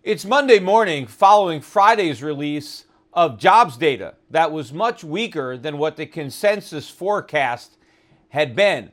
It's Monday morning following Friday's release of jobs data that was much weaker than what the consensus forecast had been.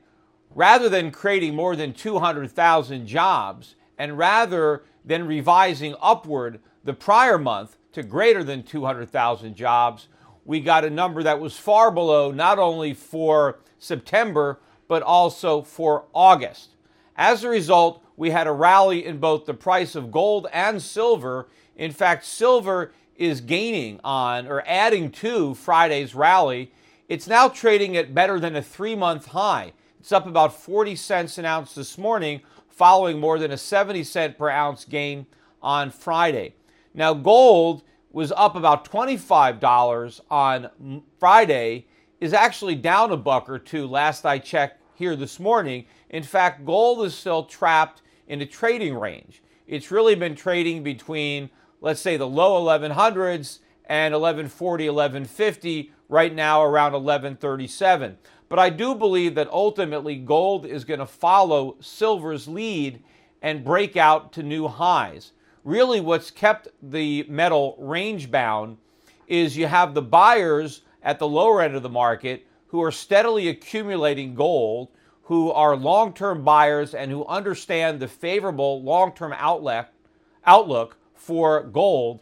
Rather than creating more than 200,000 jobs, and rather than revising upward the prior month to greater than 200,000 jobs, we got a number that was far below not only for September, but also for August. As a result, we had a rally in both the price of gold and silver. In fact, silver is gaining on or adding to Friday's rally. It's now trading at better than a 3-month high. It's up about 40 cents an ounce this morning, following more than a 70 cent per ounce gain on Friday. Now, gold was up about $25 on Friday, is actually down a buck or two last I checked here this morning. In fact, gold is still trapped in a trading range. It's really been trading between, let's say, the low 1100s and 1140, 1150, right now around 1137. But I do believe that ultimately gold is going to follow silver's lead and break out to new highs. Really, what's kept the metal range bound is you have the buyers at the lower end of the market who are steadily accumulating gold, who are long-term buyers and who understand the favorable long-term outlook for gold.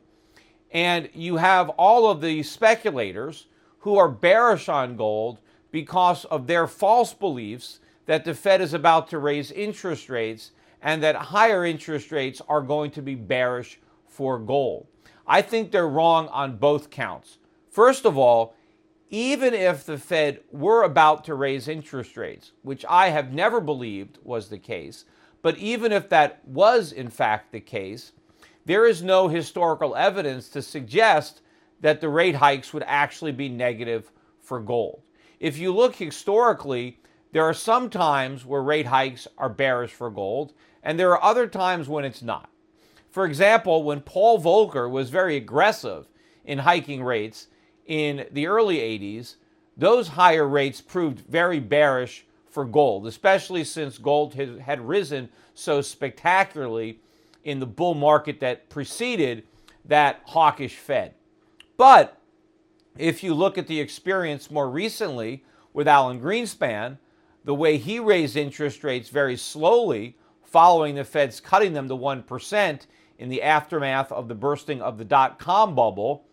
And you have all of the speculators who are bearish on gold because of their false beliefs that the Fed is about to raise interest rates and that higher interest rates are going to be bearish for gold. I think they're wrong on both counts. First of all, even if the Fed were about to raise interest rates, which I have never believed was the case, but even if that was in fact the case, there is no historical evidence to suggest that the rate hikes would actually be negative for gold. If you look historically, there are some times where rate hikes are bearish for gold, and there are other times when it's not. For example, when Paul Volcker was very aggressive in hiking rates in the early 80s, those higher rates proved very bearish for gold, especially since gold had risen so spectacularly in the bull market that preceded that hawkish Fed. But if you look at the experience more recently with Alan Greenspan, the way he raised interest rates very slowly following the Fed's cutting them to 1% in the aftermath of the bursting of the dot-com bubble,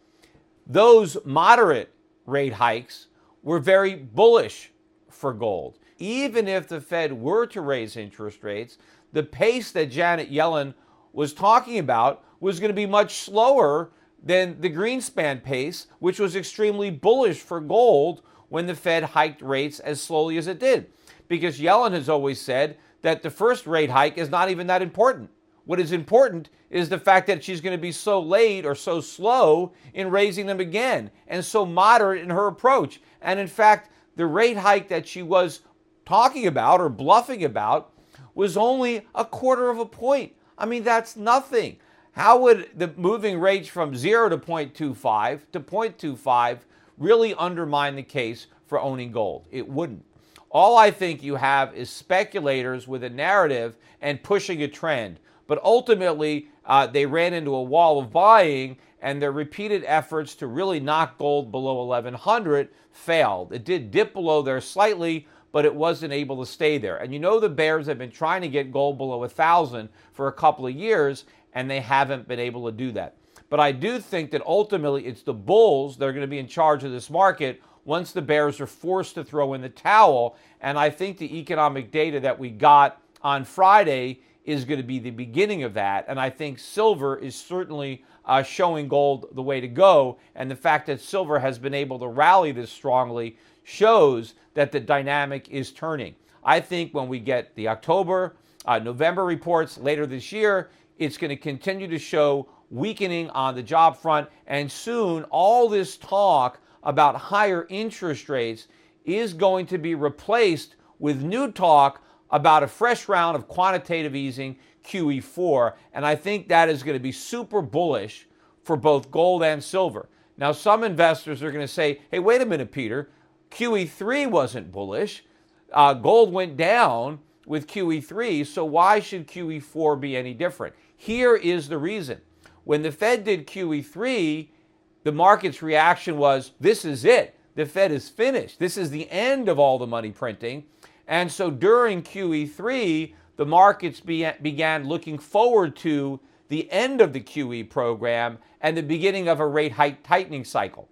those moderate rate hikes were very bullish for gold. Even if the Fed were to raise interest rates, the pace that Janet Yellen was talking about was going to be much slower than the Greenspan pace, which was extremely bullish for gold when the Fed hiked rates as slowly as it did. Because Yellen has always said that the first rate hike is not even that important. What is important is the fact that she's going to be so late or so slow in raising them again and so moderate in her approach. And in fact, the rate hike that she was talking about or bluffing about was only 1/4 of a point. I mean, that's nothing. How would the moving rates from 0 to 0.25 to 0.25 really undermine the case for owning gold? It wouldn't. All I think you have is speculators with a narrative and pushing a trend. But ultimately, they ran into a wall of buying, and their repeated efforts to really knock gold below 1100 failed. It did dip below there slightly, but it wasn't able to stay there. And you know the bears have been trying to get gold below 1,000 for a couple of years, and they haven't been able to do that. But I do think that ultimately it's the bulls that are going to be in charge of this market once the bears are forced to throw in the towel. And I think the economic data that we got on Friday is going to be the beginning of that. And I think silver is certainly showing gold the way to go. And the fact that silver has been able to rally this strongly shows that the dynamic is turning. I think when we get the October, November reports later this year, it's going to continue to show weakening on the job front. And soon, all this talk about higher interest rates is going to be replaced with new talk about a fresh round of quantitative easing, QE4, and I think that is going to be super bullish for both gold and silver. Now, some investors are going to say, hey, wait a minute, Peter, QE3 wasn't bullish. Gold went down with QE3, so why should QE4 be any different? Here is the reason. When the Fed did QE3, the market's reaction was, this is it. The Fed is finished. This is the end of all the money printing. And so during QE3, the markets began looking forward to the end of the QE program and the beginning of a rate hike tightening cycle.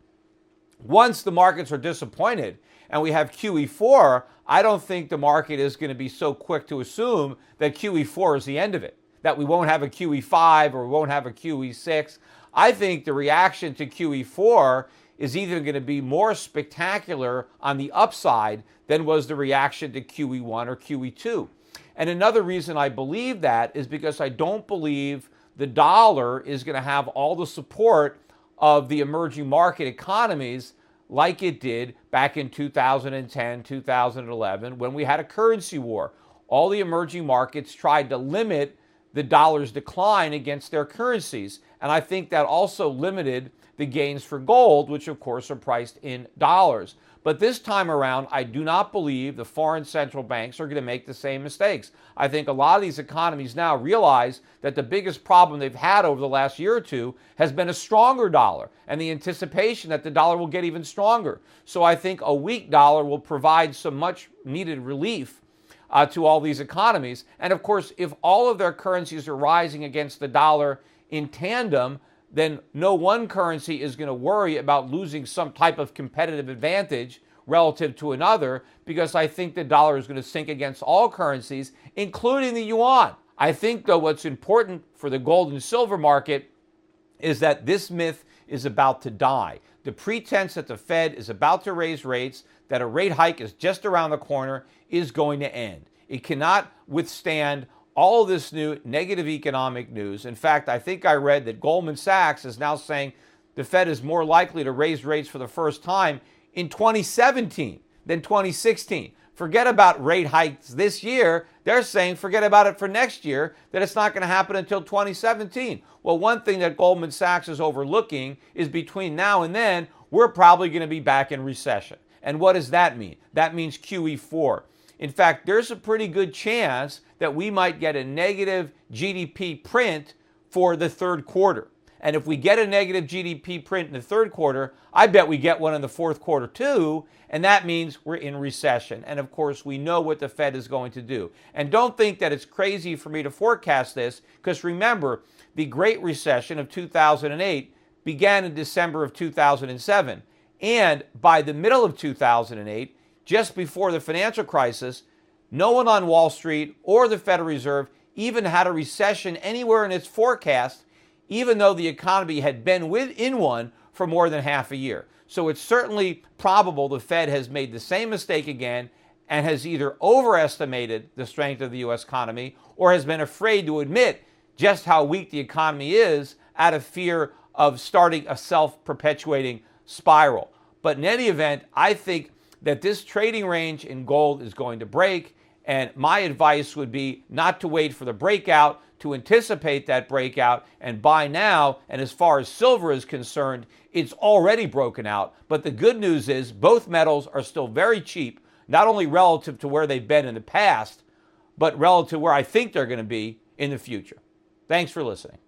Once the markets are disappointed and we have QE4, I don't think the market is going to be so quick to assume that QE4 is the end of it, that we won't have a QE5 or we won't have a QE6. I think the reaction to QE4 is either going to be more spectacular on the upside than was the reaction to QE1 or QE2. And another reason I believe that is because I don't believe the dollar is going to have all the support of the emerging market economies like it did back in 2010, 2011, when we had a currency war. All the emerging markets tried to limit the dollar's decline against their currencies. And I think that also limited the gains for gold, which of course are priced in dollars. But this time around, I do not believe the foreign central banks are going to make the same mistakes. I think a lot of these economies now realize that the biggest problem they've had over the last year or two has been a stronger dollar and the anticipation that the dollar will get even stronger. So I think a weak dollar will provide some much needed relief to all these economies. And of course, if all of their currencies are rising against the dollar in tandem, then no one currency is going to worry about losing some type of competitive advantage relative to another, because I think the dollar is going to sink against all currencies, including the yuan. I think, though, what's important for the gold and silver market is that this myth is about to die. The pretense that the Fed is about to raise rates, that a rate hike is just around the corner, is going to end. It cannot withstand all of this new negative economic news. In fact, I think I read that Goldman Sachs is now saying the Fed is more likely to raise rates for the first time in 2017 than 2016. Forget about rate hikes this year. They're saying forget about it for next year, that it's not going to happen until 2017. Well, one thing that Goldman Sachs is overlooking is between now and then, we're probably going to be back in recession. And what does that mean? That means QE4. In fact, there's a pretty good chance that we might get a negative GDP print for the third quarter. And if we get a negative GDP print in the third quarter, I bet we get one in the fourth quarter too, and that means we're in recession. And of course, we know what the Fed is going to do. And don't think that it's crazy for me to forecast this, because remember, the Great Recession of 2008 began in December of 2007. And by the middle of 2008, just before the financial crisis, no one on Wall Street or the Federal Reserve even had a recession anywhere in its forecast, even though the economy had been in one for more than half a year. So it's certainly probable the Fed has made the same mistake again and has either overestimated the strength of the U.S. economy or has been afraid to admit just how weak the economy is out of fear of starting a self-perpetuating spiral. But in any event, I think that this trading range in gold is going to break, and my advice would be not to wait for the breakout, to anticipate that breakout and buy now. And as far as silver is concerned, it's already broken out. But the good news is both metals are still very cheap, not only relative to where they've been in the past, but relative to where I think they're going to be in the future. Thanks for listening.